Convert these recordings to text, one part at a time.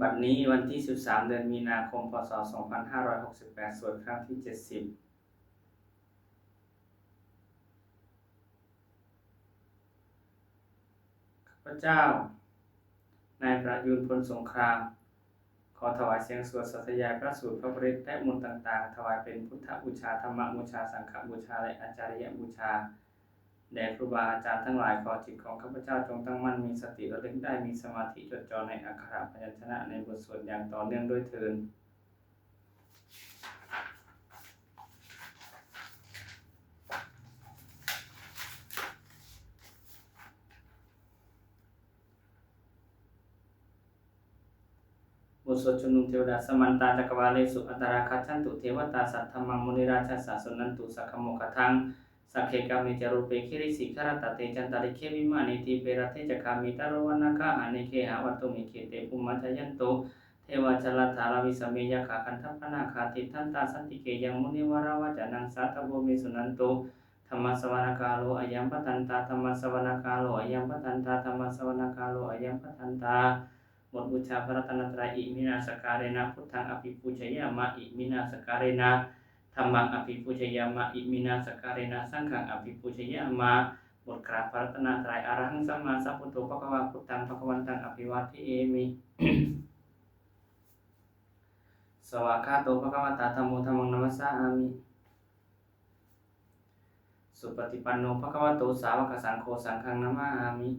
บัดนี้วันที่13เดือนมีนาคมพ.ศ. 2568สวดครั้งที่70ข้าพเจ้านายประยูร พลสงครามขอถวายเสียงสวดสาธยายพระสูตรพระปริตรและมนต์ต่างๆถวายเป็นพุทธบูชาธรรมบูชาสังฆบูชาและอาจาริยบูชาแด่ครูบาอาจารย์ทั้งหลายขอจิตของข้าพเจ้าจงตั้งมั่นมีสติระลึกได้มีสมาธิจดจ่อในอักขระพยัญชนะในบทสวดอย่างต่อเนื่องด้วยเทอญบทสวดชุมนุมเทวดาสมันตาจักรวาเลสุอัตตราคัจฉันตุเทวตาสัทธมังมุนิราชสาสนันตุสักขโมคทังสักเขกามิจารุเปคิริสิกขรตเตจันตาริเควิมานิติเปรเทจคามิตารวนาคาอเนเคหาวัตตุมิเคเตปุมัจยันตุเทวชลธาราวิสเมยขาคันทัพพนาคาติทันตาสันติเกยังมุนิวราวจานังสาตโบเมสุนันตุธรรมสวรรคาโลอยัมปทันตาธรรมสวรรคาโลอยัมปทันตาธรรมสวรรคาโลอยัมปทันตาบทบูชาพระรัตนตรัยอิมินาสการเรนะพุทธังอภิปูชยามะอิมินาสการเรนะธรรมังอภิปูชยามะอิมินาสการเรนะสังฆังอภิปูชยามะบทกราบพระรัตนตรัยอรหังสัมมาสัมพุทโธภควาพุทธังภควันตังอภิวาเทมิ สวากขาโตภควตาธัมโมธัมมังนัมสสามิสุปฏิปันโนภควโตสาวกสังโฆสังฆังนัมมามิ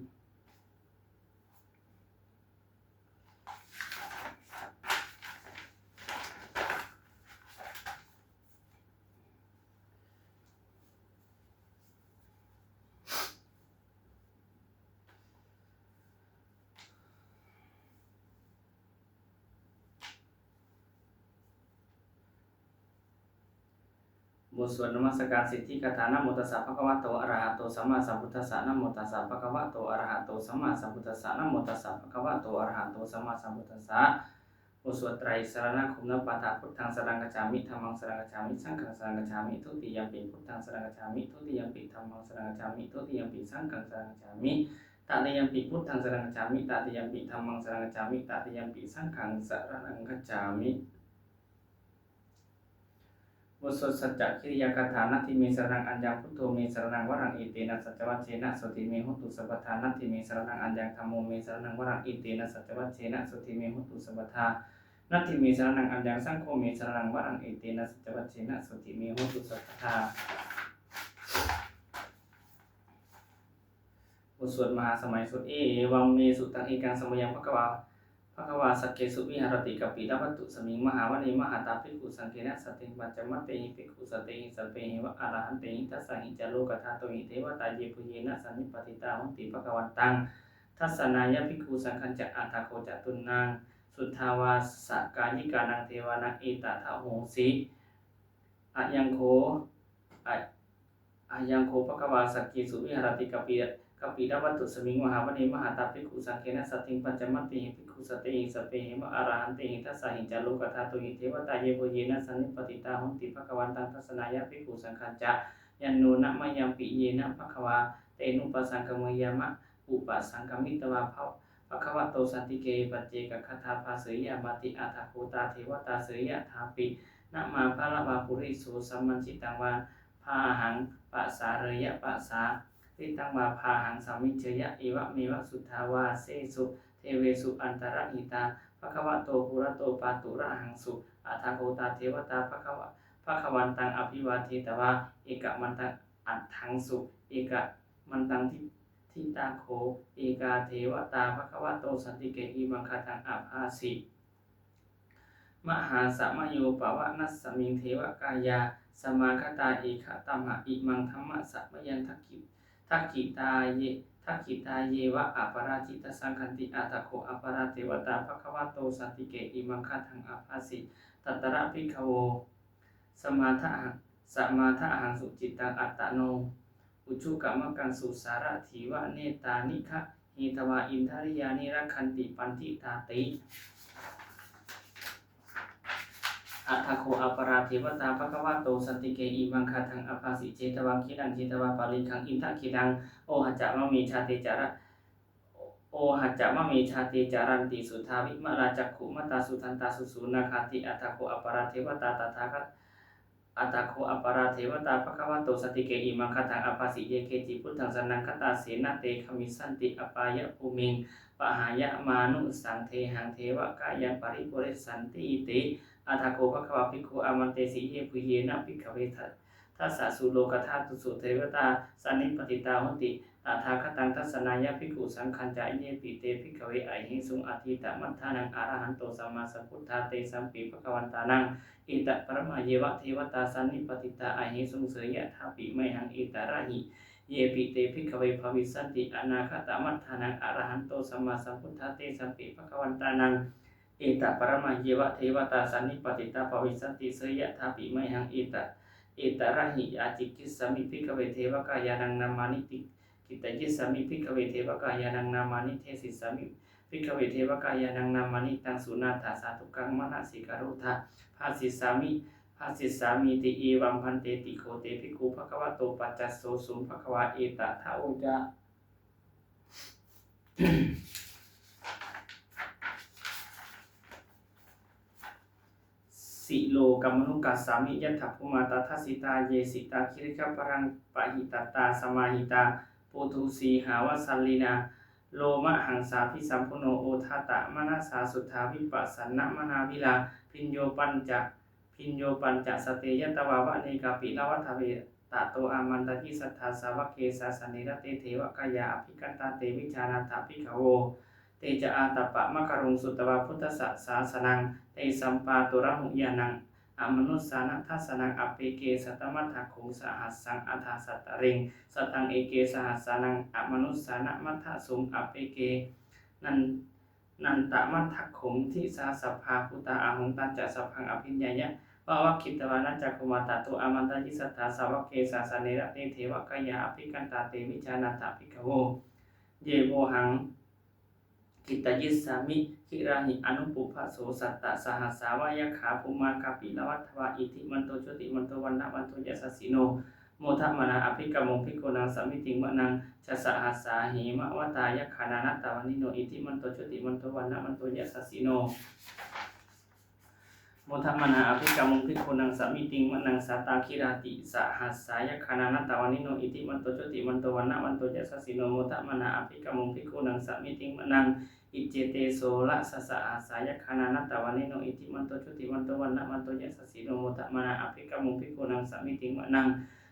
บทสวดนมัสการสิทธิคาถานะโมตัสสะภะคะวะโตอะระหะโตสัมมาสัมพุทธัสสะนะโมตัสสะภะคะวะโตอะระหะโตสัมมาสัมพุทธัสสะนะโมตัสสะภะคะวะโตอะระหะโตสัมมาสัมพุทธัสสะบทสวดไตรสรณคมนะปาฐะพุทธังสรณังคัจฉามิธัมมังสรณังคัจฉามิสังฆังสรณังคัจฉามิทุติยัมปิพุทธังสรณังคัจฉามิทุติยัมปิธัมมังสรณังคัจฉามิทุติยัมปิสังฆังสรณังคัจฉามิตติยัมปิพุทธังสรณังคัจฉามิตติยัมปิธัมมังสรณังคัจฉามิตติยัมปิสังฆังสรณังคัจฉามิบทสวดสัจจะคิริยคาถานัตถิเมสรณังอัญญังพุทโธเมสรณังวรังอิเตนะสัจวัชเชนะสุติเมหุตุสัพพทานัตถิเมสรณังอัญญังธัมโมเมสรณังวรังอิเตนะสัจวัชเชนะสุติเมหุตุสัพพทานัตถิเมสรณังอัญญังสังโฆเมสรณังวรังอิเตนะสัจวัชเชนะสุติเมหุตุสัพพทาบทสวดมหาสมัยสุดเอวังเมสุตังเอกังสมยังภควาสักเกสุวิหารติกัปปิตวัตตุสมิงมหาวณีมหาตาภิกขุสังเกนะสติปัจจมัตเตหิภิกขุสติหิสัพเพหิวะอรหันเตหิทัสสะหิจาโลกธาโตหิเทวตาเยปุเยนะสันนิปติตาหุติภควันตังทัสสนายะภิกขุสังฆัญจะอัฏฐโคจตุนังสุทธาวาสกายิกานังเทวานังเอตถะโหสิอะยังโคภควาสักเกสุวิหารติกัปปิดาวัตตุสมิงมหาวณีมหาตาภิกขุสังเกนะสัตถิงปัจจมัตติภิกขุสติหิสัพเพหิมะอรหันติหิทัสสะหิจาโลกธาตุหิเทวตาเยโพเยนะสันนิปติตาหุติภควันตังทัสสนายะภิกขุสังฆัญจะยันโนนะมะยังปิเยนะภควาเตนุปสังคมยามะอุปสังคมิตวาภควโตสันติเกปัจเจกคทาภาเสยมาติอัฏฐโคตาเทวตาเสยถาปินะมาภะละวาปุริโสสัมมัญชิตังวาภาหังปัสสาเรยะปัสสาติตังวาภาหังสามิเชยะเอวะเมวะสุทธาวาเสสุเทเวสุอันตรหิตาภควโตปุระโตปาตุระหังสุอัฏฐโคตาเทวตาภควันตังอภิวาเทตวาเอกมันตังอัฏฐังสุเอกมันตังทิตาโคเอกาเทวตาภควโตสันติเกอิมังคตังอาภาสิมหาสมโยปวะนัสสมิงเทวกายาสมาคตาเอกตัมหะอิมังธัมมะสัมยันทักขิตาเยวะอปราจิตสังคันติอัตโคอปราเทวตาภควโตสันติเกอิมังคตังอาภาสิตัตระภิกขโวสมาทะหังสุจิตตังอัตตโนอุชุกามกังสุสารถีวะเนตานิคะหิตวาอินทริยานิรักขันติปันติตาติอัฏฐโคอปราเทวตาภควโตสันติเกอิมังคตังอภาสิเจตวังคิดังเจตวาปาลิคังอินทะคิดังโอหะจะมะมีชาติจาระโอ หัจจะมะเมชาติจารันติสุทาวิมะราจักขุมตาสุทันตาสุสุนาคาติอัตถโคอปราเทวตาตถาคตอัตถโคอปราเทวตาภควโตสติเกอิมังคตังอภัสสิเยเกจิพุทธังสนังคตาเสนาเตขมิสันติอปายะภูมิงปหายะมานุสังเทหังเทวกายังปริปุเรสันติติอัตถโคภควภิกขุอามันเตสิเยปุเยนะภิกขเวทัสสะสุโลกธาตุสุเทวตาสันนิปติตาหนติตถาคตังทัศนายะภิกขุสังคัญจายเยปิเตภิกขเวไอหิสุงอธิตมัทธานังอรหันโตสัมมาสัมพุทธาเตสัมปีภควันตานังอิตะปรมาเยวะเทวตาสันนิปติตาไอหิสุงเสยยะทาปิไมหังอิตาระหิเยปิเตภิกขเวภวิสันติอนาคตมัทธานังอรหันโตสัมมาสัมพุทธาเตสัมปีภควันตานังอิตะปรมาเยวะเทวตาสันนิปติตาภวิสันติเสยยะทาปิไมหังอิตาระหิอาจิกิสมิภิกขเวเทวกายานังนามานิติกิตยิสามิภิกขเวเทวกายานังนามานิเทศิสามิภิกขเวเทวกายานังนามานิตังสุนาถาสาธุกังมนะสิการุทะภาสิสามิติเอวังพันเตติโคเตภิกขุภควโตปัจจัสโสสุภควาเอตทะโอจาสิโลกัมมนุกัสสามิยัตถภูมาตทัสสิตาเยสิตาคิริกปรังปะหิตตาสมาหิตาปุถุสีหาวสัลลินาโลมะหังสาภิสัมพุโนโอทัตตะมนัสสาสุทธาวิปัสสนมนาวิลาพิญโยปัญจสเตยตวาวะเนกาปิลวัฏเวตะโตอามันตติสัทธาสาวะเกสาสนิรเตเทวกายาอภิกันตาเตวิชานาถาภิกขโวเตจะอาตปะมะคารุงสุตวาพุทธศาสนังเตสัมปาตุระหุยานังอมนุสสานัทัสสนังอเปเกสัตมัทถคงสหัสสังอัฏฐสัตตเรงสตังเอเกสหัสสานังอมนุสสานะมัทถสุงอเปเกนันตมัทถคงทิสาสัพพาพุตาอาหุงตันจะสัพพังอภิญญายะวะวัคคิตวานัจจคุมาตตุอามันตยิสัทธาสาวะเกสาสเนระเตเทวกายาอภิกันตาเตวิชานาถาภิกขโวเยโวหังกิตยิสามิคิราหิอนุปุพโสสัตตะสหัสสาวายขาภูมากาปิลวัฏวะอิทิมันโตโชติมันโตวันนะวันโตยะสัสสิโนโมทัมนาอภิกรรมภิกขุนังสมิติงมะนังจะสหัสสาหิมะวตายะขานานัตตวานิโนอิทิมันโตโชติมันโตวันนะวันโตยะสัสสิโนโมทัมนาอภิกรรมภิกขุนังสมิติงมะนังสัตตาคิราติสหัสสายะขานานัตตวานิโนอิทิมันโตโชติมันโตวันนะวันโตยะสัสสิโนโมทัมนาอภิกรรมภิกขุนังสมิติงมะนังอิเจเตโสละสสะอาสายคานานัตตวานิโนอิติมันโตชุติมันโตวันนะมันโตยัสสิโนโมทะมานาอภิกรรมุภิกขุนังสมิติงมะนัง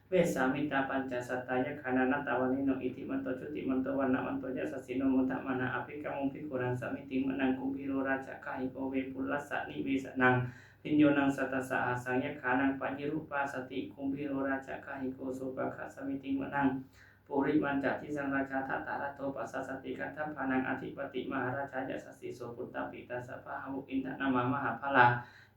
เวสามิตาปัญจสัตตายคานานัตตวานิโนอิติมันโตชุติมันโตวันนะมันโตยัสสิโนโมทะมานาอภิกรรมุภิกขุนังสมิติงมะนังกุมพิโรราชกาหิโกเวปุลลัสสะนิเวสนังพิญโยนังสัตตสะอาสังยคานังปัญญิรูปาสติกุมพิโรราชกาหิโกโสปะคะสมิติงมะนังปุริมันจัติสังราชาทัตตาระโตปัสสสติกันทัพพานังอธิปติมหาราชายสัสสิโสปุตตปิตัสสะพะหุอินทนามามหาภลา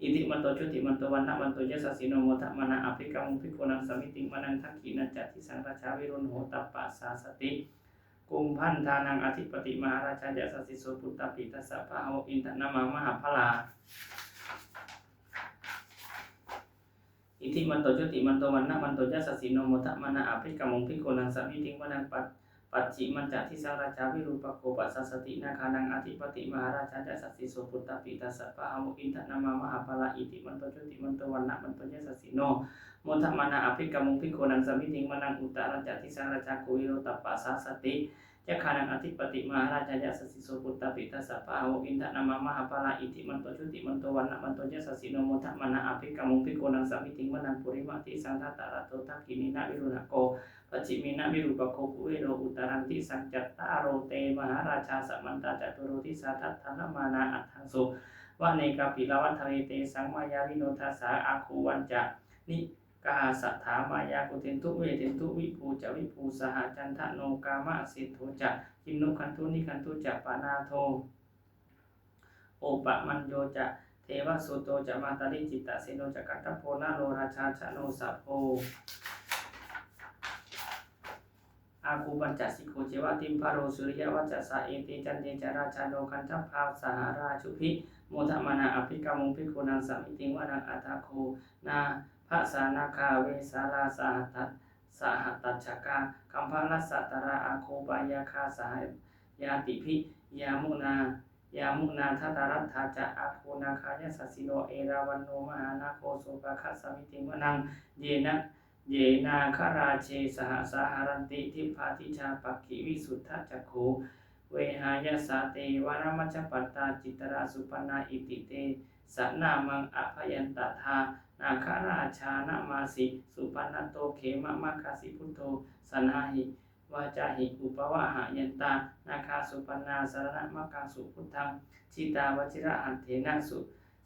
อิติมันโตชุติมันโตวันนะมันโตยสัสสิโนโมทะมานะอภิกรรมุภิกขุนังสมิติงมะนังทักขินันจัติสังราชาวิรุณโหตัปปะสาสติกุมพันธานังอธิปติมหาราชายสัสสิโสปุตตปิตัสสะพะหุอินทนามามหาภลาอิทิมันโตชุติมันโตวันนะมันโตยัสสสิโนโมทะมานะอภิกรรมุภิกขุนังสมิติงมะนังปัจฉิมันจะทิสังราชาวิรูปโคปัสสสตินาคานังอธิปติมหาราชายัสสสิโสปุตตปิตัสสะพะหุอินทนามามหาภลาอิทิมันโตชุติมันโตวันนะมันโตยัสสสิโนโมทะมานะอภิกรรมุภิกขุนังสมิติงมะนังอุตตรัญจะทิสังราชาโกวิโรตัปปะสาสติยะคานังอธิปติมหาราชายัสสสิโสปุตตปิตัสสะพะหุอินทนามามหาภลาอิทิมันโตชุติมันโตวันนะมันโตยัสสสิโนโมทะมานะอภิกรรมุภิกขุนังสมิติงมะนังปุริมาติสังทัตตาระโตทักขินินะวิรุณโกปัจฉิมินะวิรูปโคภุเวโรอุตรันติสังจัตตาโรเตมหาราชาสัมมันตาจตุโรทิสาทัตถนมานาอัฏฐังสุวะเนกาปิลวัฏเวเตสังมายาวิโนทัสสะอาคูวันจะนิกาสัทธามายากุเทนตุเวเทนตุวิภูจะวิภูสหจันทโนกามะสิทโธจะกินนุคันตุนิคันตุจะปานาโทโอปะมันโยจะเทวสุโตจะมาตาริจิตตเสโนจะกัตถโพนาโลราชาชโนสัพโพอาคูปัญจสิกขุเจวะติมพาโรสุริยวัจจะสะเอติจันเตจราชาโนคันทัพพาสหาราชุพิโมทะมานะอภิกรรมุภิกขุนังสมิติงวะนังอัตถโคนาภะสานาคาเวสาลาสหัตตัชกาคัมภะลัสสะตระอาโคปายาคาสห ยาติภิยามุนาทัตตารัตถาจะอาโคนาคายสัสสิโนเอราวันโนมหานาโคโสภคัสสมิติมนังเยนาคราเชสหสาหารันติทิพาทิชาปักขิวิสุทธจักขุเวหายสาเตวารมัชฌปัตตาจิตราสุปนาอิติเตสนามังอภยันตถานาคราชานามาสิสุปนโตเขมะมะคาสิพุทโธสนาหิวาจาหิอุปวะหายันตานาคาสุปนาสรณมะกังสุพุทธังชิตาวชิระหันเถนะสุ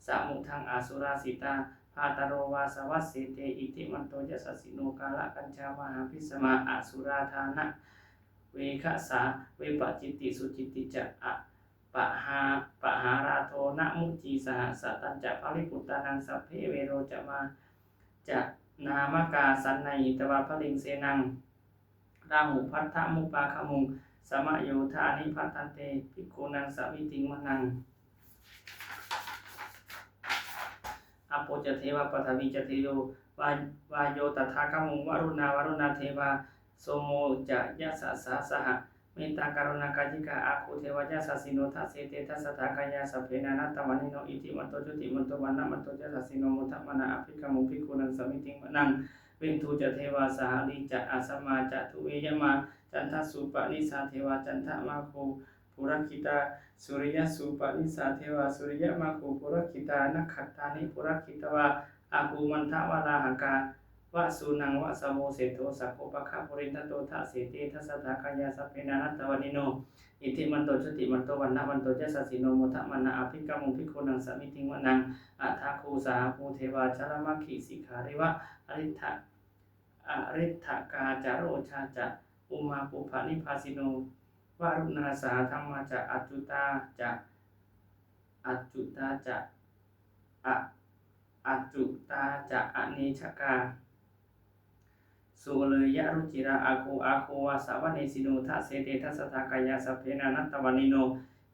สามุทังอาสุราสิตาพาตโรวาสวัสเสเตอิติมันโตยสัสสิโนกาละกัญชามหาพิสมาอาสุราธานะเวคสาเวปจิตติสุจิตติจะอะปหาราโทนะมุจีสหสัตตัญจะภริปุตตานังสัพเพเวโรจะมาจะนามกาสันในหิตวาภลิงเสนังราหุพัทธมุปาคมุงสมโยธานิพัตตันเตภิกขุนังสวิติงมนังอโปจเทวะปฐวีจเทโยวายโยตถาคมุงวรุณาเทวาโสโมจะยะสะสาสหะเมตตากรุณากายิกาอาคูเทวะยะสัสสิโนทัสเสเตทัสสะทากายาสัพเพนานัตตวันิโนอิติมันโตจุติมันโตวันนะมันโตยะสัสสิโนมุทัมมนาอภิกมุงภิกขุนังสมิติงมนังเวนทูจะเทวาสหลิจะอาสมาจะทุเวยมาจันทสุปนิสาเทวาจันทมาโคปุรคิตาสุริยสุปนิสาเทวาสุริยมาโคปุรคิตานักขัตตานิปุรคิตวาอาภูมันทวาราหังกาวะสุนังวะสโมเสโตสัพโพปะคะปุรินทโตทะเสเตทัสสะทากายาสัพเพนานัตตวันิโนอิทิมันโตชุติมันโตวันนะมันโตยะสัสสิโนมุทะมนะอภิกมุงภิกขุนังสมิติงวนังอัฏฐาคูสาภูเทวาชรมัคคิสิกขาริวะอริทธกาจาโรชาจะอุมาปุภนิพาสิโนวารุณาสาธรรมจะอัจจุตาจะอเนชกาสุเลยยะรุจิราอาโควาสาวเนสิโนทัสเสเตทัสสะทากายาสัพเพนานัตตวันิโน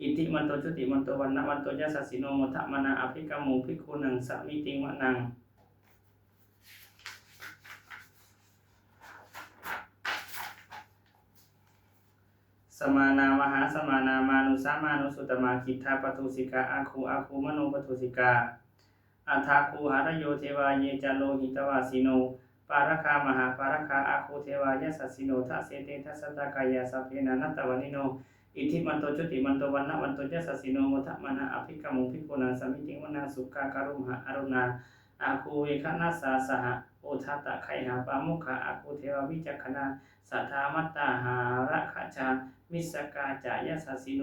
อิติมันโตชุติมันโตวันนะมันโตยะสัสสิโนมุทะมนะอภิกมุงภิกขุนังสมิติงวนังสมานา มหาสมานามานุสามานุสุตมาคิทธาปทุสิกาอาคูมโนปทุสิกาอัฏฐาคูหารโยเทวาเยจโลหิตวาสิโนปารคามหาปารคาอาคูเทวายะสัสสิโนทัสเสเตทัสสะทากายาสัพเพนานัตตวันิโนอิทิมันโตจุติมันโตวันนะมันโตยะสัสสิโนมุทะมนะอภิกมุงภิกขุนังสมิติงวนังสุขากรุมหาอรุณาอาคูเวคนัสสาสหะโอทัตตะไคหาปามุขะอาคูเทววิจักขณาสัทธามัตตาหาระขจามิสกาจายะสัสสิโน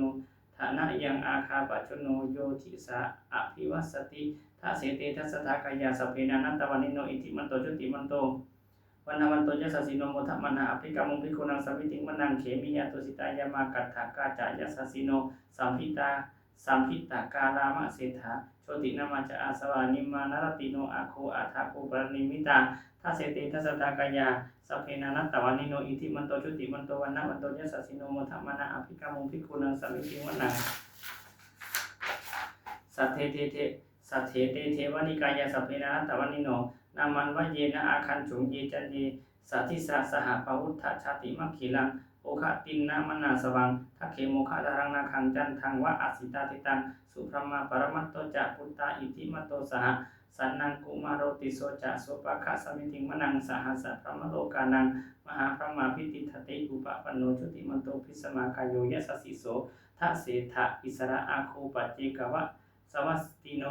ฐานะยังอาคาปัจจโนโยทิสาอภิวัสติทัสเสเตทัสสะทากายาสัพเพนานัตตวันิโนอิทิมันโตจุติมันโตวันนาวันโตยะสัสสิโนมุทะมนะอภิกมุงภิกขุนังสมิติงมนังเขมิยาตุสิตายามากัตถากาจายะสัสสิโนสัมพิตากาลามะเศรษฐาโชตินามาจะอาสวานิมานารติโนอาโคอาทาโคปรณิมิตาทัสเสเตทัสสะทากายาสัพเพนานัตตวันิโนอิทิมันโตจุติมันโตวันนาวันโตยะสัสสิโนมุทะมนะอภิกมุงภิกขุนังสมิติงมนังสัทเทเทวนิกายาสัพเพนานัตตวันิโนนามันวะเยนะอาคันฉุงเยจันเยสัทธิสาสหปวุฒชชาติมัคคิลังโอคะตินนามนาสวังทักเขโมคะดารังนาคังจันทังวะอาสิตาติตังสุพรหมาปรมัตโตจะพุตตาอิติมัตโตสหสันนังกุมารโรติโสจะโสปะคะสมิติงมนังสหัสสะพระมโลกานังมหาพระมาพิติทติอุปปันโนจุติมันโตพิสมาคายโยยะสสิโสทัสเสทะอิสระอาคูปัจเจกวะสวัสติโน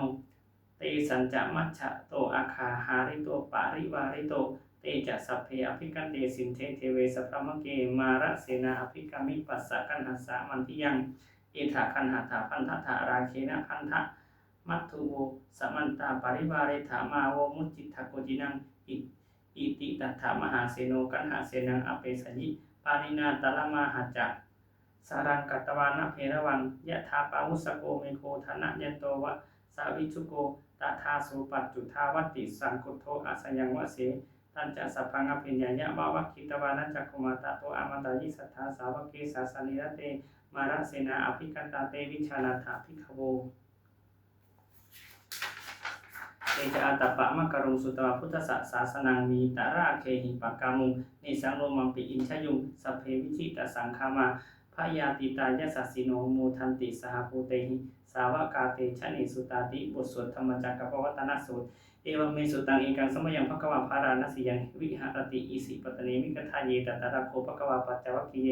เตสัญจะมัชฌะโตอาคาหาริโตปาริวาริโตเตจะสัพเพอภิกันเตสินเทเทเวสพรมเกมาระเสนาอภิกามิปัสสะกันหัสสะมันทิยังเอถาคันหาถาพันทถาราเคนะพันทะมัตถุโวสมันตาปริวาเรถามาโวมุจิตถโกจินังอิติตัฏฐามหาเสโนกันหาเสนังอเปสยิปานินาตละมาหัจจะสารังกัตตวานะเพระวังยะถาปาวุสโกเมโคธนะยันโตวะสาวิชุโกตถาสุปัจจุทาวัตติสังคุโทอาสยังวะเสตันจะสัพพังอภิญญายะบาวะคิตวานะจักขุมาตโตอมตะยิสัทธาสาวเกสาสนิรเตมาระเสนาอภิกันตาเตวิชานาถาภิกขโวเตจะอัตตปะมะกรุงสุตวะพุทธศาสนังมีตาราเคหิปะกามุงเนสังโลมัมปิอินชยุงสัพเพวิชิตสังคามา พยาติตายะสัสสิโนมูทันติสหภูเตหิสาวกาเตชะเนสุตาติบทสวดธรรมจักรปวัตตนสูตรเอวเมสุตังเอกังสมยังภควาภาราณสียังวิหารติอิสิปตเนมิกทาเยตตระโคภควาปัจจวัคคีเย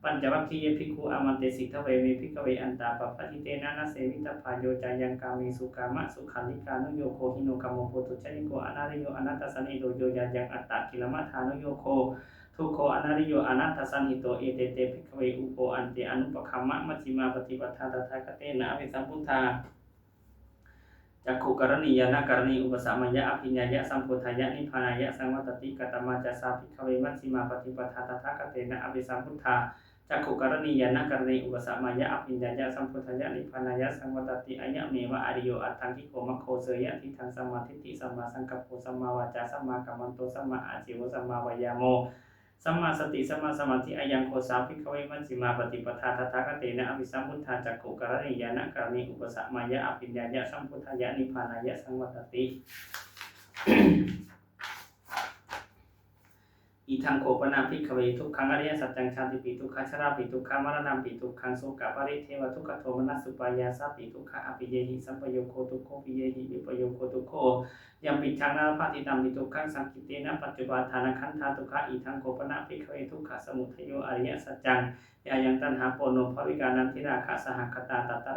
ปัญจวัคคีเยภิกขุอามันเตสิทธเวเมภิกขเวอันตาปปฏิเตนะนะเสวิตพาโยจายังกาเมสุกามะสุขันธิกานุโยโคหิโนกัมโมโพตุชนิโกอนาริโยอนัตตสันนิโดโยยายังอัตตะกิลมัฏฐานุโยโคทุกโคอนาริโยอนัตตสันหิโตเอเตเตภิกขเวอุโปอันเตอนุปคัมมะมัชฌิมาปฏิปทาตถาคเตนะอภิสัมพุทธาจักขุกรณียานากรณีอุปสัมมยะอภิญญายะสัมโพธายะนิพพานายะสังวัตติกตมาจาสาภิกขเวมัชฌิมาปฏิปทาตถาคเตนะอภิสัมพุทธาจักขุกรณียานากรณีอุปสัมมยะอภิญญายะสัมโพธายะนิพพานายะสังวัตติอะยะเมวะอริโยอัตถังคิโกมะโคเสยะทิฏฐังสัมมาทิฏฐิสัมมาสังกัปโปสัมมาวาจาสัมมากัมมันโตสัมมาอาชีวสัมมาวายาโมสัมมาสติสัมมาสมาธิอายังโคสาภิกขเวมัชฌิมาปฏิปทาตถาคเตนะอภิสัมพุทธาจักขุกรณียานากรณีอุปสัมมยะอภิญญายะสัมโพธายะนิพพานายะสังวัตติ อีทังโคปนาภิกขเวทุกขังอริยสัจจังชาติปิทุกขชราปิทุกขมรณะปิทุกขังโสกปริเทวทุกขโทมนัสสุปายาสปิทุกขอภิเยหิสัมปโยโคทุกโคปิเยหิวิปโยโคทุกโคยัมปิชังนาภาติตัมปิทุกขังสังกิเตนะปัจจุบันฐานขันธาทุกขะอีทังโคปนาภิกขเวทุกขสมุทัยโยอริยสัจจังยายังตัณหาโปโนภวิกานันทิราคะสหคตาตัตต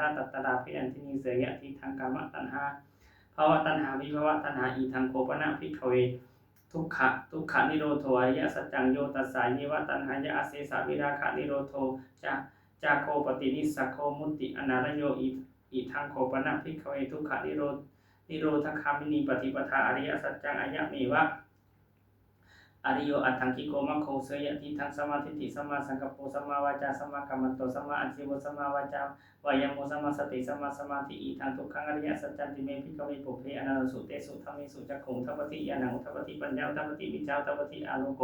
ระพิอันทินิเสยะทิทังกามตัณหาภาวะตัณหาวิภวะตัณหาอีทังโคปนาภิกขเวทุกขะนิโรโทอริยสัจจังโยตัสสาเยวตัณหายะอาเสสะวิราคะนิโรโทจาโคปฏินิสัคโคมุตติอนาระโยอิทังโคปนะภิกขเวทุกขะนิโรธคามินีปฏิปทาอริยสัจจังอะยะเมวะอริโยอัตถังคิโกมะโคเสยะทิทังสัมมาทิฏฐิสัมมาสังกัปโปสัมมาวาจาสัมมากัมมันโตสัมมาอาชีวสัมมาวาจาวายโมสัมมาสติสัมมาสมาธิอีทังทุกขังอริยสัจจันติเมภิกขเวปุเพอนันสุเตสุธัมมิสุจักขุงทัพพติญาณังอุทัพพติปัญญาอุทัพพติวิชาอุทัพพติอาโลโก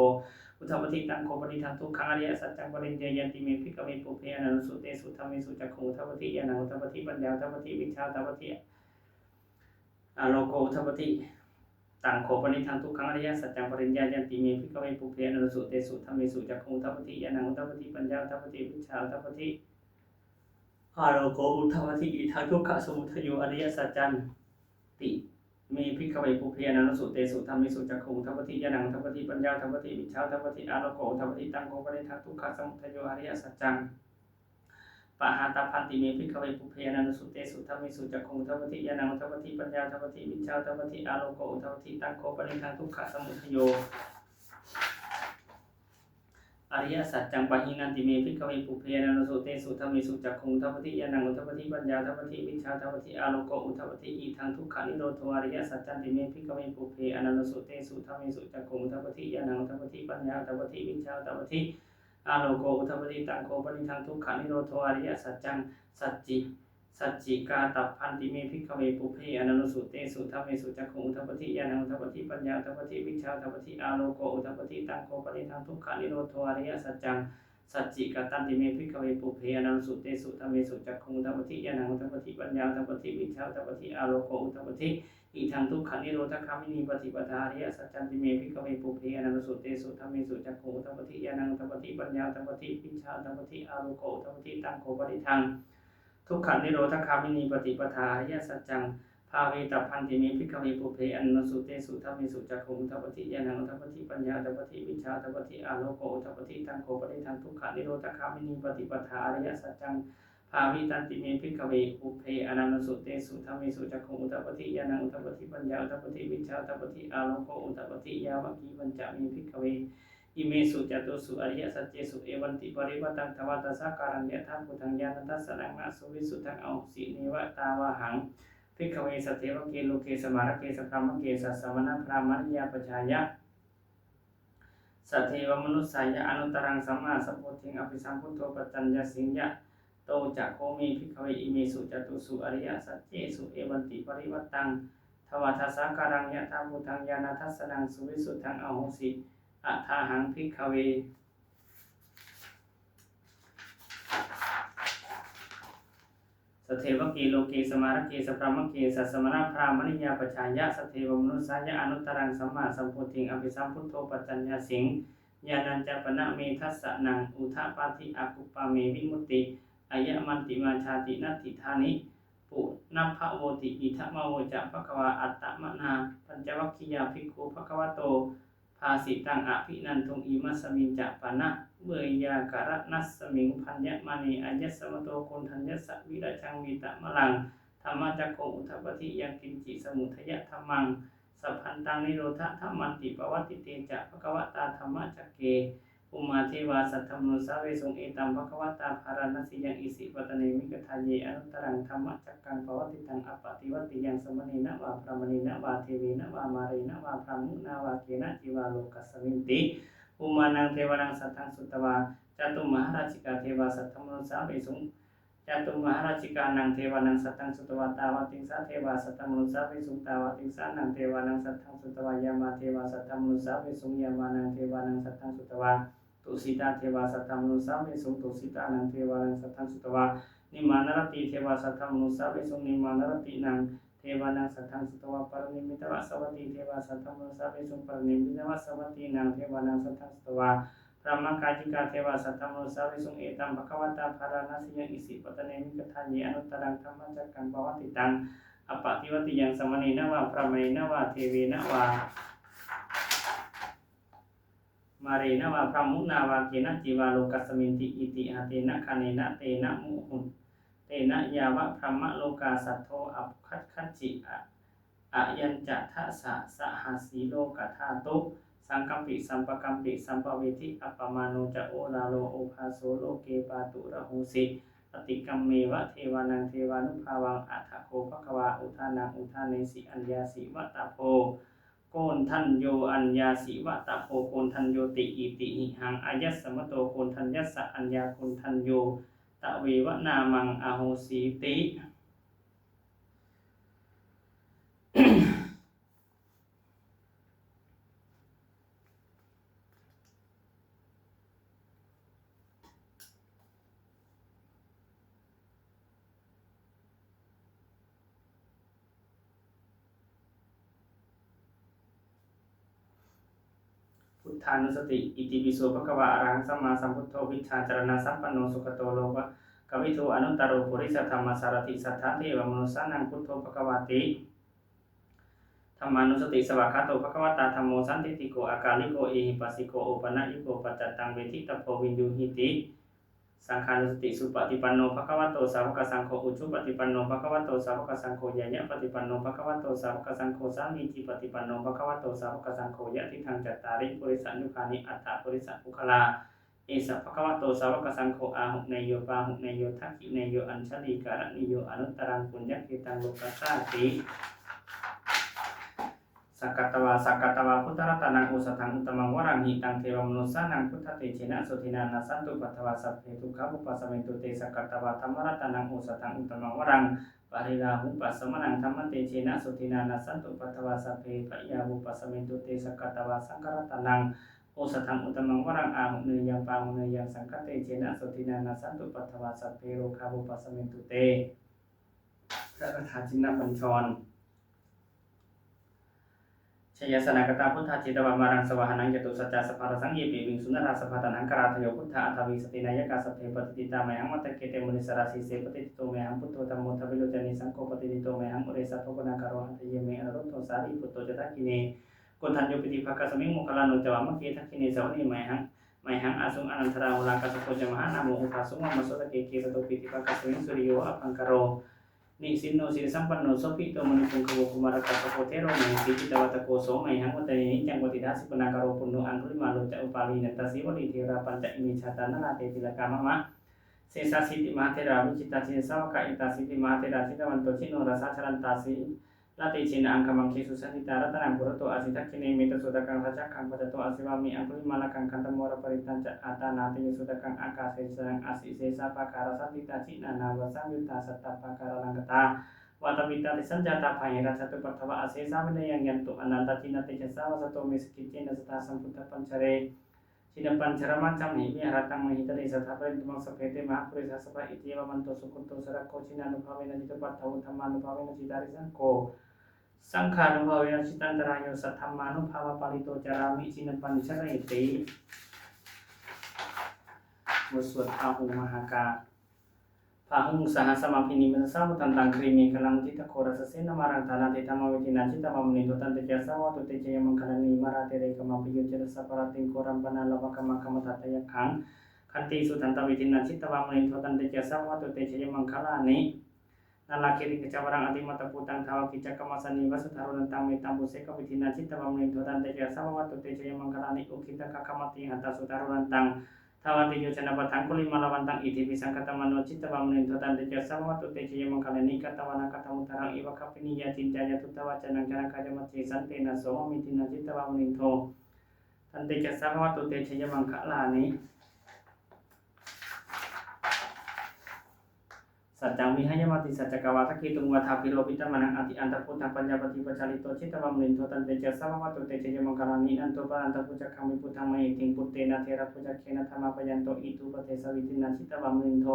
อุทัพพติตังโคปนิทังทุกขังอริยสัจจังปริญญายันติเมภิกขเวปุเพอนันสุเตสุธัมมิสุจักขุงอุทัพพติญาณังอุทัพพติปัญญาอุทัพพติวิชาอุทัพพติอาโลโกอุทัพพติตังโคปนิทังทุกขังอริยสัจจังปริญญายันติเมภิกขเวปุเพอนันสุเตสุธัมมิสุจักขุงอุทัพพติญาณังอุทัพพติปัญญาอุทัพพติวิชาอุทัพพติอาโลโกอุทัพพติอีทังทุกขสมุทัยโยอริยสัจจันติเมภิกขเวปุเพอนันสุเตสุธัมมิสุจักขุงอุทัพพติญาณังอุทัพพติปัญญาอุทัพพติวิชาอุทัพพติอาโลโกอุทัพพติตังโคปนิทังทุกขสมุทัยโยอริยสัจจังปะหาตาพันติเมภิกขเวปุเพอนันสุเตสุธัมมิสุจักขุงอุทัพพติญาณังอุทัพพติปัญญาอุทัพพติวิชาอุทัพพติอาโลโกอุทัพพติตังโคปนิทังทุกขสมุทัยโยอริยสัจจังปะหินันติเมภิกขเวปุเพอนันสุเตสุธัมมิสุจักขุงอุทัพพติญาณังอุทัพพติปัญญาอุทัพพติวิชาอุทัพพติอาโลโกอุทัพพติอีทังทุกขานิโรโทอริยสัจจันติเมภิกขเวปุเพอนันสุเตสุธัมมิสุจักขุงอุทัพพติญาณังอุทัพพติปัญญาอุทัพพติวิชาอุทัพพติอาโลโกอุทัพพติตังโคปนิทังทุกขานิโรโทอริยสัจจังสัจจิกาตัพพันติเมภิกขเวปุเพอนันสุเตสุธัมมิสุจักขุงอุทัพพติญาณังอุทัพพติปัญญาอุทัพพติวิชาอุทัพพติอาโลโกอุทัพพติตังโคปนิทังทุกขานิโรโทอริยสัจจังสัจจิกตันติเมภิกขเวปุเพอนันสุเตสุธัมมิสุจักขุงอุทัพพติญาณังอุทัพพติปัญญาอุทัพพติวิชาอุทัพพติอาโลโกอุทัพพติอีทังทุกขานิโรธคามินีปฏิปทาอริยสัจจันติเมภิกขเวปุเพอนันสุเตสุธัมมิสุจักขุงอุทัพพติญาณังอุทัพพติปัญญาอุทัพพติวิชาอุทัพพติอาโลโกอุทัพพติตังโคปนิทังทุกขันนิโรธคามินีปฏิปทาอริยสัจจังภาเวตัพพันติเมภิกขเวปุเพอนันสุเตสุธัมมิสุจักขุงอุทัพพติญาณังอุทัพพติปัญญาอุทัพพติวิชาอุทัพพติอาโลโกอุทัพพติตังโคปนิทังทุกขันนิโรธคามินีปฏิปทาอริยสัจจังภาวิตันติเมภิกขเวปุเพอนันสุเตสุธัมมิสุจักขุงอุทัพพติญาณังอุทัพพติปัญญาอุทัพพติวิชาอุทัพพติอาโลโกอุทัพพติยาวกีปัญจเมภิกขเวอิเมสุจตุสุอริยสัจเจสุเอวันติปริวัตังทวัตสักการังยะทัพพุทธังญาณทัสสนังนะสุวิสุทธังเอาสิเนวตาวะหังภิกขเวสเทวเกโลเกสมารเกสพรหมเกสัสสมณพราหมณ์ยาปชายะสัทเทวมนุสสายะอนุตรังสัมมาสัพพุทธิงอภิสัมพุทโธปัจจัญญสิงยะโตจักโคมีภิกขเวอิเมสุจตุสุอริยสัจเจสุเอวันติปริวัตังทวัตสักการังยะทัพพุทธังญาณทัสสนังสุวิสุทธังเอาสิอัฏฐาหังภิกขเวสเทวเกโลเกสมารเกสพรหมเกสัสสมณพราหมณิยาปชายะสเทวมนุสสายะอนุตรังสัมมาสัมพุทธิงอภิสัมพุทโธปัจจัญญสิง ญาณัญจปนะเมทัสสะนังอุทะปาธิอากุปปาเมวิมุตติอายะมันติมาชาตินัตถิธานิปุนัพพะโวติอิทัมะโวจะภควาอัตตมนาปัญจวัคคียาภิกขุภควโตภาสิตังอภินันทุงอิมัสมิงจะปนะเมื่อยาการนัสมิงพันยะมณีอายะสมโตโกนทัญญสวิราชังวิตะมะลังธรรมจักโกอุทปฏิยังกินจิสมุทยะธรรมังสัพพันตังนิโรธธรรมันติปวัตติเตจะภควตาธรรมจักเกอุมาเทวาสัทธมนุสาเวสุงเอตัมภควตาภารณสิยังอิสิปตเนมิกทาเยอนุตตรังธรรมจักกังปวัตติตังอปติวัตติยังสมณีนะวาพรามณีนะวาเทวีนะวามารีนะวาพรามุนาวาเกนะจิวาโลกัสสมินติอุมานังเทวานังสัทธังสุตวาจตุมหาราชิกาเทวาสัทธมนุสาเวสุงจตุมหาราชิกานังเทวานังสัทธังสุตวาตาวติงสาเทวาสัทธมนุสาเวสุงตาวติงสานังเทวานังสัทธังสุตวายามาเทวาสัทธมนุสาเวสุงยามานังเทวานังสัทธังสุตวาตุสิตาเทวาสัทธมนุสาเวสุงตุสิตานังเทวานังสัทธังสุตวานิมานรติเทวาสัทธมนุสาเวสุงนิมานรตินังเทวานังสัทธังสุตวาปรณิมิตวสวัตติเทวาสัทธมนุสาเวสุงปรณิมิตวสวัตตินังเทวานังสัทธังสุตวาพระมกาจิกาเทวาสัทธมนุสาเวสุงเอตัมภควตาภารณสิยังอิสิปตเนมิกทาเยอนุตตรังธรรมจักกังปวัตติตังอปติวัตติยังสมณีนะวาพระมณีนะวาเทวีนะวามาเรนะวาพระมุนาวาเกนะจิวาโลกัสสมินติอิติหะเตนะคเนนะเตนะมุหุเตนะยาวะพระมะโลกาสัทโธอัปคัตคัจจิอะยัญจะทะสะสหสีโลกธาตุสังกัมปิสัมปกัมปิสัมปเวทิอัปปมาโนจะโอลาโลโอภาโสโลเกปาตุระหูสิปฏิกัมเมวะเทวานังเทวานุภาวังอัฏฐโคภควาอุทานังอุทาเนสิอัญญาสิวะตาโพโกนทันโยอัญญาสิวะตาโพโกนทันโยติอิติหิหังอายัสสมโตโกนทัญญัสสะอัญญาโกนทันโยตะเววะนามังอโหสีติพุทธานุสติอิติปิโสภควาอรหังสัมมาสัมพุทโธวิชชาจารณะสัมปันโนสุขโตโลกกวิโทอนุตตโรปุริสธรรมสารติสัทธาเทวมนุสสานังพุทโธภควาติธรรมานุสติสวากขาโตภควตาธัมโมสันติติโกอากาลิโกเอหิปัสสิโกโอปนะยุโกปัจจตังเวทิตโพวินยูหิติสังฆานุสติสุปฏิปันโนภควโตสาวกสังโฆอุชุปฏิปันโนภควโตสาวกสังโฆยะยะปฏิปันโนภควโตสาวกสังโฆสามีจิปฏิปันโนภควโตสาวกสังโฆยะทิทังจัตตาริปุริสัญญุคานิอัตตาปุริสัปุคลาเอสะภควโตสาวกสังโฆอาหุเนโยปาหุเนโยทักขิเนโยอัญชลีการณิโยอนุตตรังปุญญกิตังโลกัสสาติสักกัตวาพุทธรัตนังอุสถังอุตมังวรังหิตังเทวมนุสสานังพุทธเตเชนะสุทินานาสันตุปัทวาสัพเพทุกขมุปัสสมิตุเตสักกัตวาธรรมรัตนังอุสถังอุตมังวรังปะริราหุปัสสมนังธรรมเตเชนะสุทินานาสันตุปัทวาสัพเพปะยาหุปัสสมิตุเตสักกัตวาสังฆรัตนังโอสถังอุตมังวรังอาหุเนยังปาหุเนยังสังฆเตเชนะสุทินานาสันตุปัทวาสัพเพโลคาหุปัสสมิตุเตพระคาถาจินนปัญชรชยสนากตาพุทธาจิตวามารังสวาหนังจตุสัจจะสภารสังเยปิวิงสุนราสภาตันังกราทโยพุทธาอัตวิสตินายกาสเพปฏิติตาเมหังมัตตะเกเตมุนิสราสีเสปฏิติโตเมหังพุทโธธัมโมทวิโรจนิสังโฆปฏิติโตเมหังอุเรสัพพนาคารหันตเยเมอรุตโตสารีพุทโธจตักขิเนกุณทันโยปิติภคสมิงมุคลานุจวามะเกทักขิเนสวนีเมหังอาสุงอนันทราหุลังกัสโพจมหานาโมอุปาสุงมัสสตะเกเกตโตปิติภคสมิงสุริโยอภังคโรนิสินโนสิสัมปันโนสุปิโตมณิปุงคโวคุมารกัสสโพเทโรเมหิจิตวัตโกโสเมหังวัตเตนิจังวติดาสิปนาคารปุณโนอังคุลิมาโลจะอุปาลีนันตสิวลิเทราปัญจอิมิชาตานาลาเตติลกามะมะเสสาสิติมหาเทราวิจิตาชินสาวกะอิตาสิติมหาเทราชิตวันโตชิโนราสาชรันตาสิลาติชินอังคมังคิสุสันติตารัตนังปุระโตอาสิทักขิเนมิตสุตกังสัจจังปัจจโตอาสิวามิอังคุลิมาลกังคันตโมระปริตัญจะอาตานาติยสุตกังอากาเสสังอาสิเสสาปะการสันติตาชินานาวสังยุตตาสัตตปะการลังกตาวัตปิตาติสัญญาตาภัยราชตุปัทวะอาเสสาวินยังยันตุอนันตจินติเจสาวสโตมิสกิเจนสตาสัมพุทธปัญชเรชินปัญชรมัจจามิวิหารตังมหิตติสัทธะปริตุมังสเพเตมหาปุริสสะภะอิติยมันโตสุขุนโตสระโคชินานุภาเวนะจิตปัฏฐาวุธรรมานุภาเวนะจิตาริสังโฆสังขานุภาเวนะจิตันตรายโยสัทธรรมานุภาวะปาริโตจารามิชินปัญชเรติ บทสวดพาหุงมหากาพาหุงสหสมาพินิมัสสาวุตันตังครีมีกลังทิตโครัสเสนมารังธานาเตตามวิตินาจิตามมุนิตุตันเตจัสสาวะตุเตเจยมังคลานีมาราเตเรกมาปิยุจรสปาราติงโครัมปนาลวะกมะกมทัตยขังขันติสุตันตวิตินาจิตามมุนิตุตันเตจัสสาวะตุเตเจยมังคลานีนาลาคิริกจาวรังอติมัตปุตังทาวกิจกรรมสันนิวัสทารุนันตังเมตัมบุเสกวิธินาจิตตวัมนิโทตันเตจัสสาวะตุเตเจยมังคลานิอุคิตะกะกมติหันตสุทารุนันตังทาวติโยชนะปัทังคุลิมาลาวันตังอิติปิสังคตมโนจิตตวัมนิโทตันเตจัสสาวะตุเตเจยมังคลานิกัตตวานังกัตตมุตรังอิวะคัปปินิยาจินจายตุตตวะจันังจันกายมัจเจสันเตนะโสมิตินาจิตตวัมนิโทตันเตจัสสาวะตุเตเจยมังคลานิสัจจังวิหายมติสัจจกวาทกิตุงวัฏาภิโรปิตมนังอติอันตพุทธังปัญญาปฏิปจาริโตจิตตวัมนิโทตันเตจัสสาวะตุเตเจยมังคลานิอันโตปะอันตพุจจคัมมิพุทธังมหิติงพุทเตนะเทระพุจจเคนะธรรมปยันโตอิตุปเทสวิตินาจิตตวัมนิโท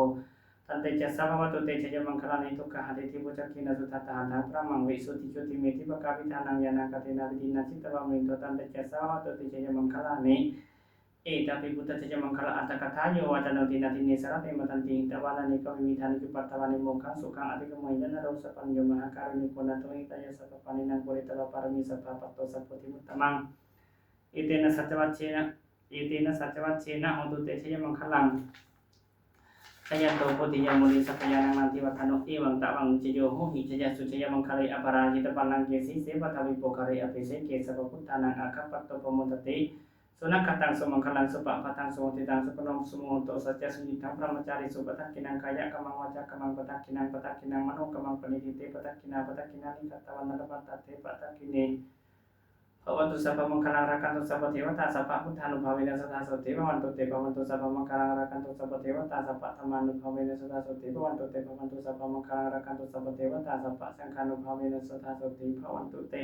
ตันเตจัสสาวะตุเตเจยมังคลานิทุกขหะเตติพุจจเคนะสุทัตตหันทังพระมังวิสุทธิจุติเมติปกาวิธานังยานังกเตนะวิตินาจิตตวัมนิโทตันเตจัสสาวะตุเตเจยมังคลานิเอตาปิพุทธเจยมังคลาอัตตกถาโยวาจโนตินาทิเนสระเตมตันติตวานานิกวิมิธานิจุปัตตวานิโมขังสุขังอธิกมัยยนะโรสปัญโยมหาการณิโกนาโตหิตายสัพปานินังปุริตวะปารมีสัพพะปัตโตสัพพุติมุตตมังเอเตนะสัจวัชเชนะโหตุเตเจยมังคลังขยันโตโพธิยามุนิสัพยานังนันติวัฒโนเอวังตะวังจิโยโหหิจยสุจยมังคเลอปาราจิตปันนังเกสีเสปทวิโปคาเรอภิเสเกสัพพุทธานังอาคัปปตโตปมุตติสุนัขขัตังสมังคลังสุปะพัตังสมุติตังสุปนมสุโมโตสัจจสุนิทังพระมจาริสุปทักกินังกายะกมังวาจากมังปทักกินังมโนกมังปณิทิเตปทักกินานิกัตตวันนรปัตตเตปทักกิเนภวันตุสัพพมังคลังราคันตุสัพพเทวตาสัพพพุทธานุภาเวนะสัทธาโสติภวันตุเตภวันตุสัพพมังคลังราคันตุสัพพเทวตาสัพพธรรมานุภาเวนะสัทธาโสติภวันตุเตภวันตุสัพพมังคลังราคันตุสัพพเทวตาสัพพสังฆานุภาเวนะสัทธาโสติภวันตุเต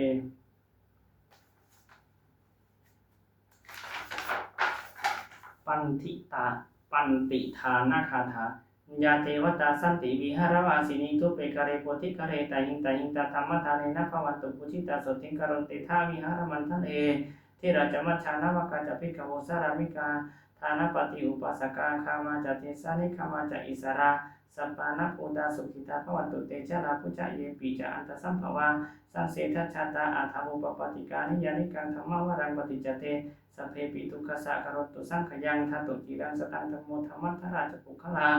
ปันติฐานาคาถายาเทวตาสันติวิหารวาสินีทุเปกะเรโพธิกะเรตาหิงตาธรรมทาเนนะภวันตุปุจิตาสติงกรณติทาวิหารมันทะเลที่ราชมัชฌานาวกาจภิกขโวสารามิกาทานปฏิอุปัสสกาคามาจติสานิคามาจอิสราสัปปานะอุตาสุขิตาภวันตุเตชะลาพุจเยปิจอันตสัมภวาสังเสทชาตาอาทามุปปติกานิยานิกังธรรมวรังปฏิจเตสัพเพปิทุกขสะกรตุสังขยังทัตุจิรังสตังธรรมโมธรรมัทธราชปุคลา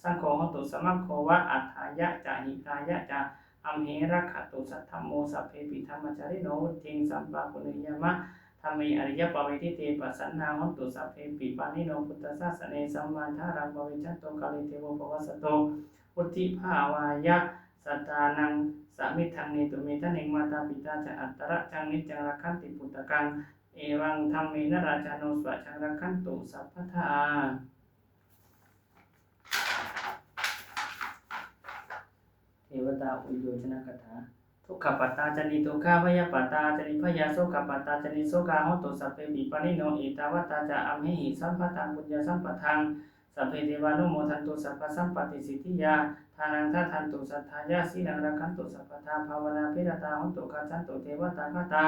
สังโฆหตุสมังโควะอัฏฐายะจะหิตายะจะอัมเหระขตุสัทธโมสัพเพปิธรรมจาริโนวุติงสัมปะปุณิยมะธรรมีอริยปเวทิเตปัสสันนาหตุสัพเพปิปานิโนพุทธศาสเนสัมมาทารังปวิจัตโตกาลิเทโวปวัสสโตอุทิภาวายะสัตตานังสามิทังเนตุเมตะเนงมาตาปิตาจะอัตตระจังนิจังรักขันติปุตตะกังเอวังธรรมเมนะราชาโนสวะชังรักขันตุสัพพทาเทวตาอุโยชนะคาถาทุกขปัตตาจนิทุกขาพยาปัตตาจนิพยาโสกปัตตาจนิโสกาหตุสัพเพปิปานิโนเอตาวตาจะอัมหิสัมปตังปุญญสัมปทังสัพเพเทวานุโมทันตุสัพพสัมปติสิทธิยาทานังทันตุสัทธายาสีนังรักขันตุสัพพทาภาวนาภิรตาหตุกัจจันตุเทวตาคตา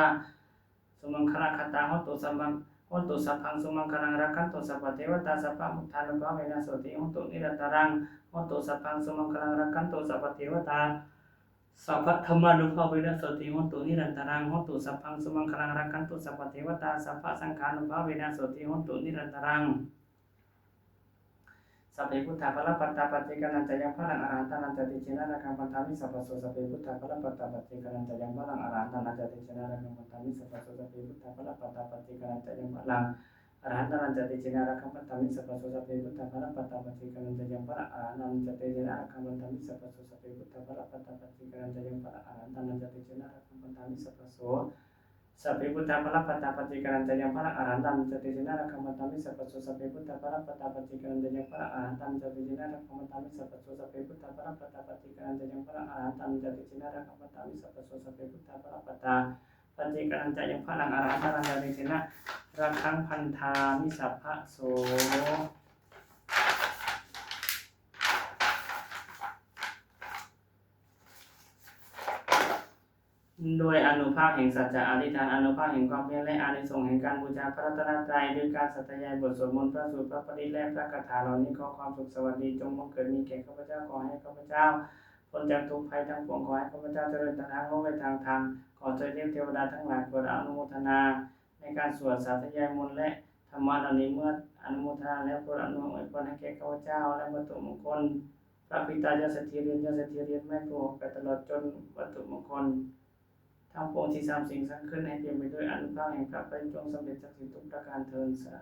สุมังคลังคตาหตุสัมมังหตุสัพพังสุมังคลังรักขันตุสัพพเทวตาสัพพมุทธานุภาเวนะโสติหตุนิรัตตรังหตุสัพพังสุมังคลังรักขันตุสัพพเทวตาสัพพธรรมานุภาเวนะโสติหตุนิรันตรังหตุสัพพังสุมังคลังรักขันตุสัพพเทวตาสัพพสังฆานุภาเวนะโสติหตุนิรันตรังสัพเพพุทธาภลปัตตาปฏิกานันจะยังพลังอรหันตานันจะติเจนะระคังปันธามิสัพพโสสัพเพพุทธาภลปัตตาปฏิกานันจะยังพลังอรหันตานันจะติเจนะระคังปันธามิสัพพโสสัพเพพุทธาภลปัตตาปฏิกานันจะยังพลังอรหันตานันจะติเจนะระคังปันธามิสัพพโสสัพเพพุทธาภลปัตตาปฏิกานันจะยังพลังอรหันตานันจะติเจนะระคังปันธามิสัพพโสสัพเพพุทธาภลปัตตาปฏิกานันจะยังพลังอรหันตานันจะติเจนะระคังปันธามิสัพพโสสัพเพพุทธาภลปัตตาปฏิกานันจะยังพลังอรหันตันจะติเจนะระคังปันธามิสัพพโสสัพเพพุทธาภลปัตตาปฏิกานันจะยังพลังอรหันตันจะติเจนะระคังปันธามิสัพพโสสัพเพพุทธาภลปัตตาปฏิกานันจะยังพลังอรหันตันจะติเจนะระคังปันธามิสัพพโสสัพเพพุทธาภลปัตตาปฏิกานันจะยังพลังอรหันตันจะติเจนะระคังพันธามิสัพพโส โดยอานุภาพแห่งสัจจะอธิษฐานอานุภาพแห่งความเพียรและอานิสงส์แห่งการบูชาพระรัตนตรัยด้วยการสัตยายบทสวดมนต์พระสูตรพระปริตรและพระคาถาเหล่านี้ขอความสุขสวัสดีจงบังเกิดมีแก่ข้าพเจ้าขอให้ข้าพเจ้าพ้นจากทุกภัยทั้งปวงขอให้ข้าพเจ้าเจริญทางโลกและทางธรรมขอเทวดาทั้งหลายโปรดอนุโมทนาในการสวดสาธยายมนต์และธรรมะเหล่านี้เมื่ออนุโมทนาแล้วโปรดอนุโมทนาให้แก่ข้าพเจ้าและวัตถุมงคลพระปิตายาสถิเรียนยาสถิเรียนแม่ครูไปตลอดจนวัตถุมงคลทั้งปวงที่สามสิ่งสร้างขึ้นให้เต็มไปด้วยอนุภาพแห่งพระปริจงสำเร็จจากสิ่งทุกประการเทินสา